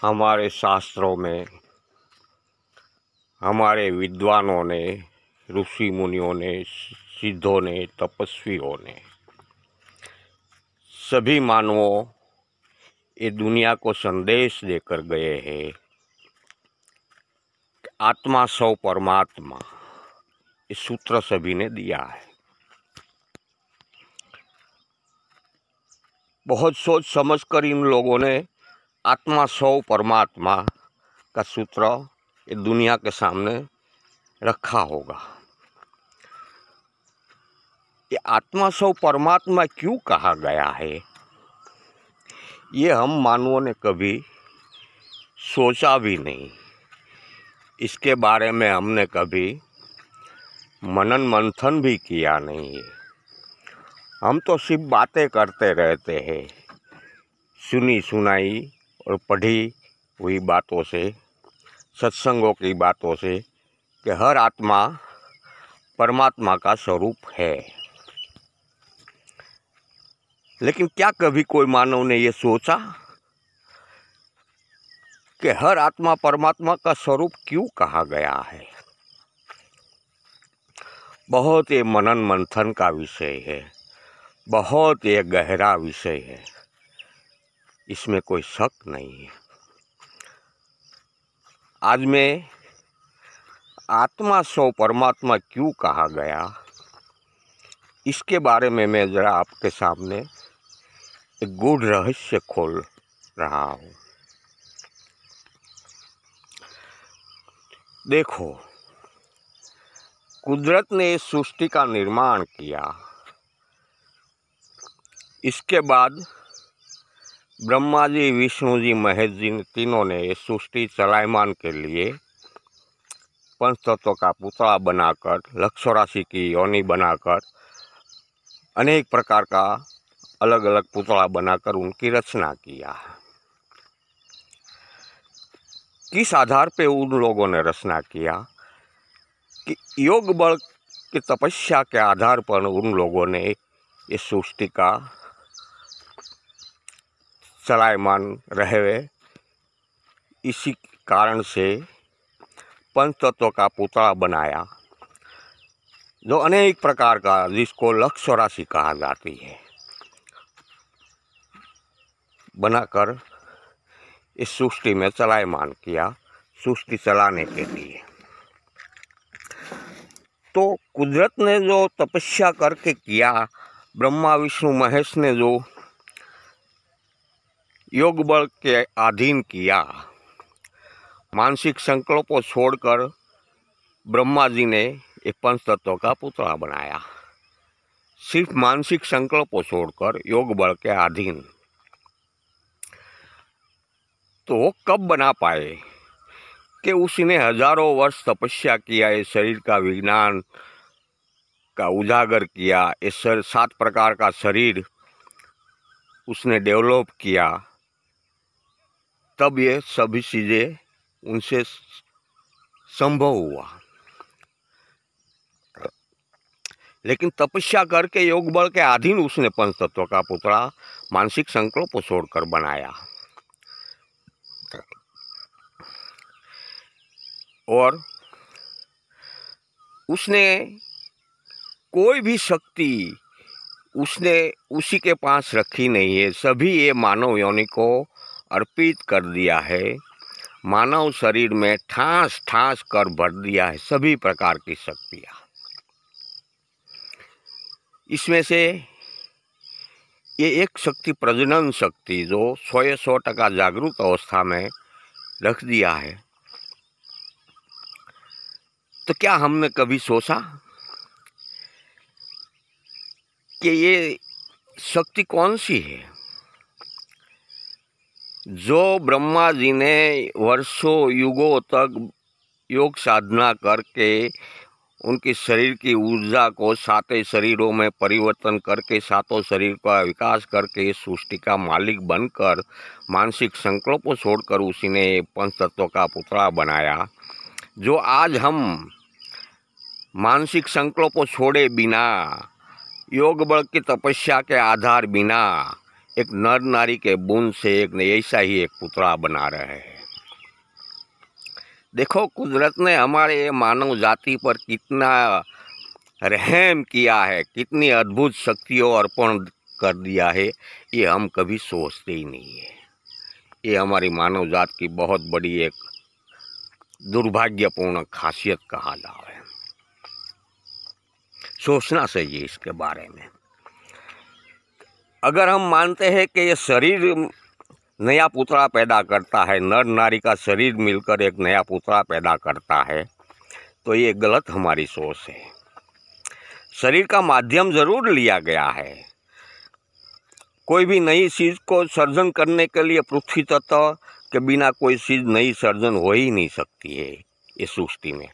हमारे शास्त्रों में हमारे विद्वानों ने, ऋषि मुनियों ने, सिद्धों ने, तपस्वियों ने, सभी मानवों ये दुनिया को संदेश देकर गए हैं कि आत्मा सौ परमात्मा, ये सूत्र सभी ने दिया है। बहुत सोच समझकर इन लोगों ने आत्मा सौ परमात्मा का सूत्र ये दुनिया के सामने रखा होगा। ये आत्मा सौ परमात्मा क्यों कहा गया है, ये हम मानवों ने कभी सोचा भी नहीं। इसके बारे में हमने कभी मनन मंथन भी किया नहीं है। हम तो सिर्फ बातें करते रहते हैं, सुनी सुनाई और पढ़ी हुई बातों से, सत्संगों की बातों से कि हर आत्मा परमात्मा का स्वरूप है। लेकिन क्या कभी कोई मानव ने ये सोचा कि हर आत्मा परमात्मा का स्वरूप क्यों कहा गया है? बहुत ये मनन मंथन का विषय है, बहुत ये गहरा विषय है, इसमें कोई शक नहीं है। आज मैं आत्मा सौ परमात्मा क्यों कहा गया, इसके बारे में मैं ज़रा आपके सामने एक गूढ़ रहस्य खोल रहा हूँ। देखो, कुदरत ने इस सृष्टि का निर्माण किया। इसके बाद ब्रह्मा जी, विष्णु जी, महेश जी तीनों ने इस सृष्टि चलायमान के लिए पंचतत्व का पुतला बनाकर, लक्ष्य राशि की योनि बनाकर, अनेक प्रकार का अलग अलग पुतला बनाकर उनकी रचना किया। किस आधार पे उन लोगों ने रचना किया कि योग बल की तपस्या के आधार पर उन लोगों ने इस सृष्टि का चलायमान रहे। इसी कारण से पंचतत्व का पुतला बनाया, जो अनेक प्रकार का, जिसको लक्ष्य राशि कहा जाती है, बनाकर इस सृष्टि में चलायमान किया, सृष्टि चलाने के लिए। तो कुदरत ने जो तपस्या करके किया, ब्रह्मा विष्णु महेश ने जो योग बल के अधीन किया, मानसिक संकल्पों छोड़कर ब्रह्मा जी ने एक पंचतत्व का पुतला बनाया। सिर्फ मानसिक संकल्पों छोड़कर, योग बल के अधीन। तो वो कब बना पाए कि उसने हजारों वर्ष तपस्या किया, इस शरीर का विज्ञान का उजागर किया, इस 7 प्रकार का शरीर उसने डेवलप किया, तब ये सभी चीज़ें उनसे संभव हुआ। लेकिन तपस्या करके योग बल के अधीन उसने पंचतत्व का पुतला मानसिक संकल्प छोड़कर बनाया। और उसने कोई भी शक्ति उसने उसी के पास रखी नहीं है, सभी ये मानव योनि को अर्पित कर दिया है। मानव शरीर में ठास ठास कर भर दिया है सभी प्रकार की शक्तियाँ। इसमें से ये एक शक्ति, प्रजनन शक्ति, जो 100% जागरूक अवस्था में रख दिया है। तो क्या हमने कभी सोचा कि ये शक्ति कौन सी है जो ब्रह्मा जी ने वर्षों युगों तक योग साधना करके उनके शरीर की ऊर्जा को 7 शरीरों में परिवर्तन करके, 7 शरीर का विकास करके सृष्टि का मालिक बनकर, मानसिक संकल्पों छोड़कर उसी ने पंचतत्व का पुतला बनाया, जो आज हम मानसिक संकल्पों छोड़े बिना, योग बल की तपस्या के आधार बिना, एक नर नारी के बूंद से एक ऐसा ही एक पुतला बना रहे हैं। देखो, कुदरत ने हमारे मानव जाति पर कितना रहम किया है, कितनी अद्भुत शक्तियों अर्पण कर दिया है, ये हम कभी सोचते ही नहीं है। ये हमारी मानव जात की बहुत बड़ी एक दुर्भाग्यपूर्ण खासियत कहा जाए। सोचना चाहिए इसके बारे में। अगर हम मानते हैं कि ये शरीर नया पुतला पैदा करता है, नर नारी का शरीर मिलकर एक नया पुतला पैदा करता है, तो ये गलत हमारी सोच है। शरीर का माध्यम जरूर लिया गया है। कोई भी नई चीज़ को सर्जन करने के लिए पृथ्वी तत्व के बिना कोई चीज़ नई सर्जन हो ही नहीं सकती है इस सृष्टि में।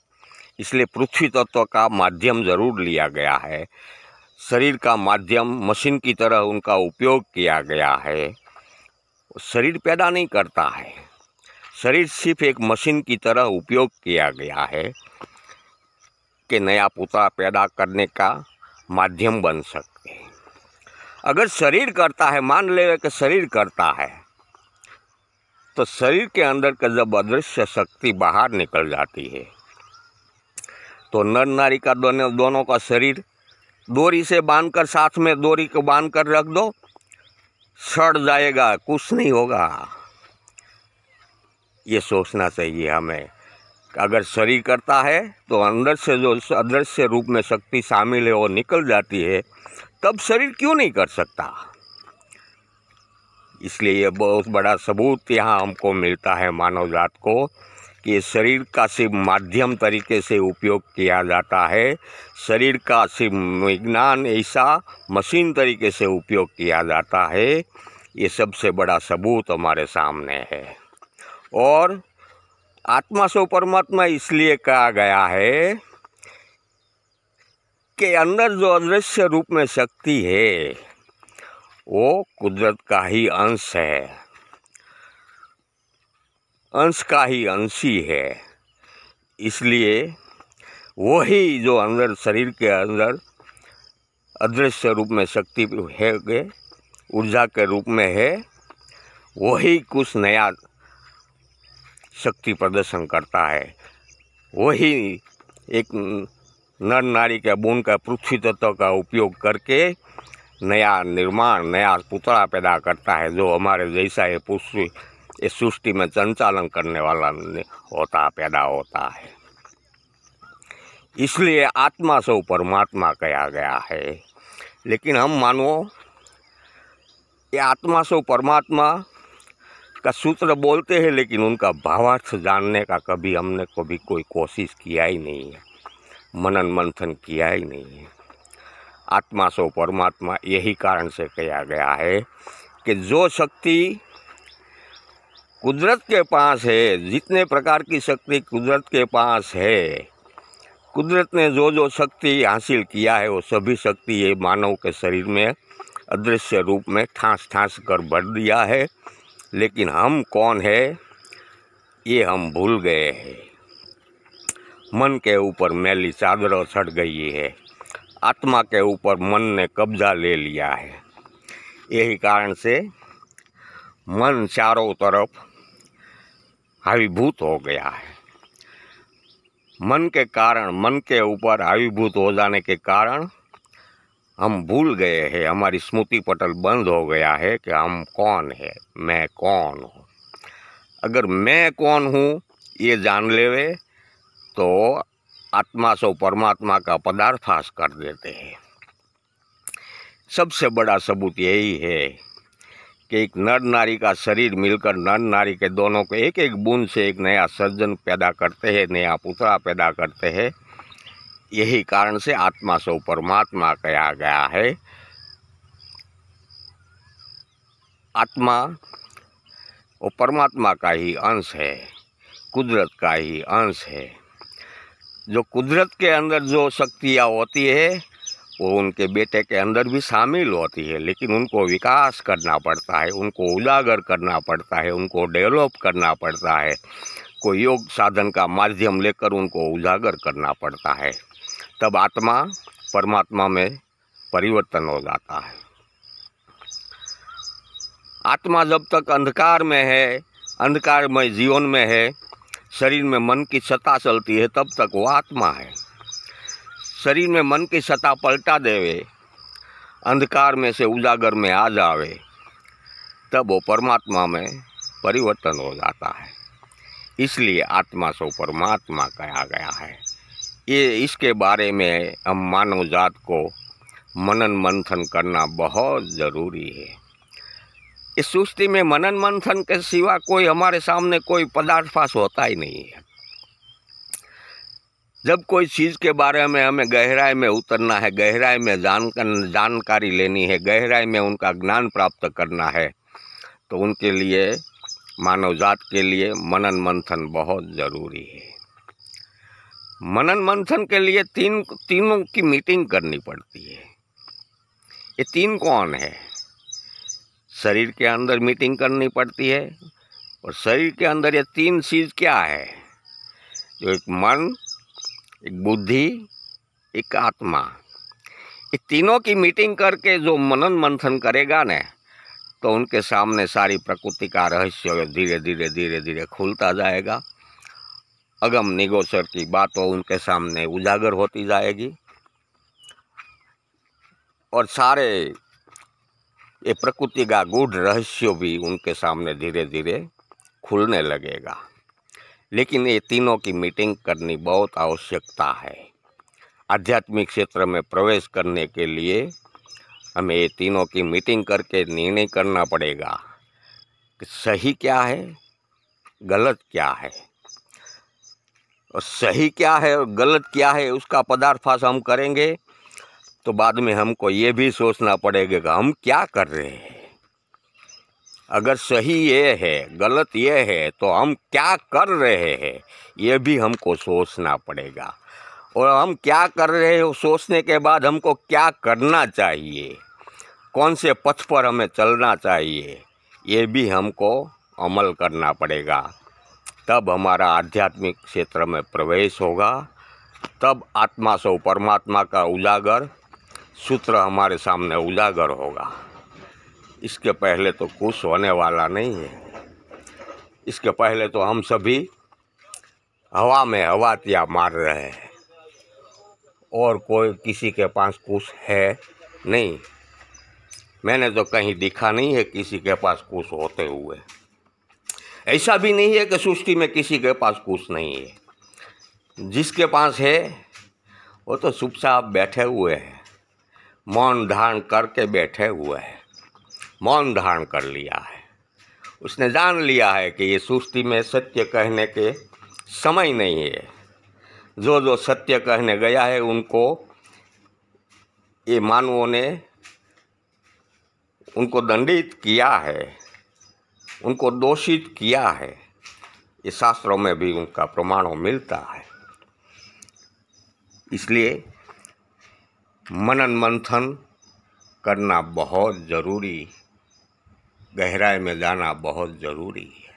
इसलिए पृथ्वी तत्व का माध्यम जरूर लिया गया है। शरीर का माध्यम मशीन की तरह उनका उपयोग किया गया है। शरीर पैदा नहीं करता है, शरीर सिर्फ एक मशीन की तरह उपयोग किया गया है कि नया पुतला पैदा करने का माध्यम बन सकते हैं। अगर शरीर करता है, मान ले कि शरीर करता है, तो शरीर के अंदर का जब अदृश्य शक्ति बाहर निकल जाती है, तो नर नारी का दोनों का शरीर डोरी से बांधकर, साथ में डोरी को बांधकर रख दो, सड़ जाएगा, कुछ नहीं होगा। ये सोचना चाहिए हमें। अगर शरीर करता है तो अंदर से जो अदृश्य रूप में शक्ति शामिल है वो निकल जाती है, तब शरीर क्यों नहीं कर सकता। इसलिए ये बहुत बड़ा सबूत यहाँ हमको मिलता है मानव जात को कि शरीर का सिर्फ माध्यम तरीके से उपयोग किया जाता है। शरीर का सिर्फ विज्ञान ऐसा मशीन तरीके से उपयोग किया जाता है। ये सबसे बड़ा सबूत हमारे सामने है। और आत्मा से परमात्मा इसलिए कहा गया है कि अंदर जो अदृश्य रूप में शक्ति है वो कुदरत का ही अंश है, अंश का ही अंशी है। इसलिए वही जो अंदर शरीर के अंदर अदृश्य रूप में शक्ति है, ऊर्जा के रूप में है, वही कुछ नया शक्ति प्रदर्शन करता है। वही एक नर नारी के बोन का पृथ्वी तत्व का उपयोग करके नया निर्माण, नया पुतला पैदा करता है, जो हमारे जैसा ये पृथ्वी इस सृष्टि में संचालन करने वाला होता, पैदा होता है। इसलिए आत्मा से परमात्मा कहा गया है। लेकिन हम मानो ये आत्मा से परमात्मा का सूत्र बोलते हैं, लेकिन उनका भावार्थ जानने का कभी हमने कोई कोशिश किया ही नहीं है, मनन मंथन किया ही नहीं है। आत्मा से परमात्मा यही कारण से कहा गया है कि जो शक्ति कुदरत के पास है, जितने प्रकार की शक्ति कुदरत के पास है, कुदरत ने जो जो शक्ति हासिल किया है वो सभी शक्ति ये मानव के शरीर में अदृश्य रूप में ठांस ठांस कर भर दिया है। लेकिन हम कौन है ये हम भूल गए हैं। मन के ऊपर मैली चादर चढ़ गई है, आत्मा के ऊपर मन ने कब्जा ले लिया है। यही कारण से मन चारों तरफ आविर्भूत हो गया है। मन के कारण, मन के ऊपर आविर्भूत हो जाने के कारण हम भूल गए हैं, हमारी स्मृति पटल बंद हो गया है कि हम कौन है, मैं कौन हूँ। अगर मैं कौन हूँ ये जान लेवे तो आत्मा से परमात्मा का पदार्थास कर देते हैं। सबसे बड़ा सबूत यही है कि एक नर नारी का शरीर मिलकर नर नारी के दोनों को एक एक बूंद से एक नया सर्जन पैदा करते हैं, नया पुतला पैदा करते हैं। यही कारण से आत्मा से परमात्मा कहा गया है। आत्मा वो परमात्मा का ही अंश है, कुदरत का ही अंश है। जो कुदरत के अंदर जो शक्तियाँ होती है वो उनके बेटे के अंदर भी शामिल होती है, लेकिन उनको विकास करना पड़ता है, उनको उजागर करना पड़ता है, उनको डेवलप करना पड़ता है। कोई योग साधन का माध्यम लेकर उनको उजागर करना पड़ता है, तब आत्मा परमात्मा में परिवर्तन हो जाता है। आत्मा जब तक अंधकार में है, अंधकारमय जीवन में है, शरीर में मन की सत्ता चलती है तब तक वो आत्मा है। शरीर में मन की सत्ता पलटा देवे, अंधकार में से उजागर में आ जावे, तब वो परमात्मा में परिवर्तन हो जाता है। इसलिए आत्मा सो परमात्मा कहा गया है। ये इसके बारे में हम मानव जात को मनन मंथन करना बहुत ज़रूरी है। इस सृष्टि में मनन मंथन के सिवा कोई हमारे सामने कोई पदार्थाश होता ही नहीं है। जब कोई चीज़ के बारे में हमें गहराई में उतरना है, गहराई में जानकारी लेनी है, गहराई में उनका ज्ञान प्राप्त करना है, तो उनके लिए, मानव जात के लिए मनन मंथन बहुत ज़रूरी है। मनन मंथन के लिए तीनों की मीटिंग करनी पड़ती है। ये तीन कौन है? शरीर के अंदर मीटिंग करनी पड़ती है, और शरीर के अंदर ये तीन चीज़ क्या है? जो एक मन, एक बुद्धि, एक आत्मा। ये तीनों की मीटिंग करके जो मनन मंथन करेगा न, तो उनके सामने सारी प्रकृति का रहस्य धीरे धीरे खुलता जाएगा। अगम निगोचर की बातों उनके सामने उजागर होती जाएगी, और सारे ये प्रकृति का गूढ़ रहस्य भी उनके सामने धीरे धीरे खुलने लगेगा। लेकिन ये तीनों की मीटिंग करनी बहुत आवश्यकता है। आध्यात्मिक क्षेत्र में प्रवेश करने के लिए हमें ये तीनों की मीटिंग करके निर्णय करना पड़ेगा कि सही क्या है, गलत क्या है। और सही क्या है और गलत क्या है उसका पर्दाफाश हम करेंगे तो बाद में हमको ये भी सोचना पड़ेगा कि हम क्या कर रहे हैं। अगर सही ये है, गलत ये है, तो हम क्या कर रहे हैं ये भी हमको सोचना पड़ेगा। और हम क्या कर रहे हैं सोचने के बाद हमको क्या करना चाहिए, कौन से पथ पर हमें चलना चाहिए, ये भी हमको अमल करना पड़ेगा। तब हमारा आध्यात्मिक क्षेत्र में प्रवेश होगा, तब आत्मा सो परमात्मा का उजागर सूत्र हमारे सामने उजागर होगा। इसके पहले तो कुछ होने वाला नहीं है। इसके पहले तो हम सभी हवा में हवातिया मार रहे हैं, और कोई किसी के पास कुछ है नहीं। मैंने तो कहीं दिखा नहीं है किसी के पास कुछ होते हुए। ऐसा भी नहीं है कि सृष्टि में किसी के पास कुछ नहीं है। जिसके पास है वो तो चुपचाप बैठे हुए हैं, मौन धारण करके बैठे हुए हैं। मौन धारण कर लिया है, उसने जान लिया है कि ये सृष्टि में सत्य कहने के समय नहीं है। जो जो सत्य कहने गया है उनको ये मानवों ने उनको दंडित किया है, उनको दोषित किया है। ये शास्त्रों में भी उनका प्रमाण मिलता है। इसलिए मनन मंथन करना बहुत ज़रूरी, गहराई में जाना बहुत ज़रूरी है।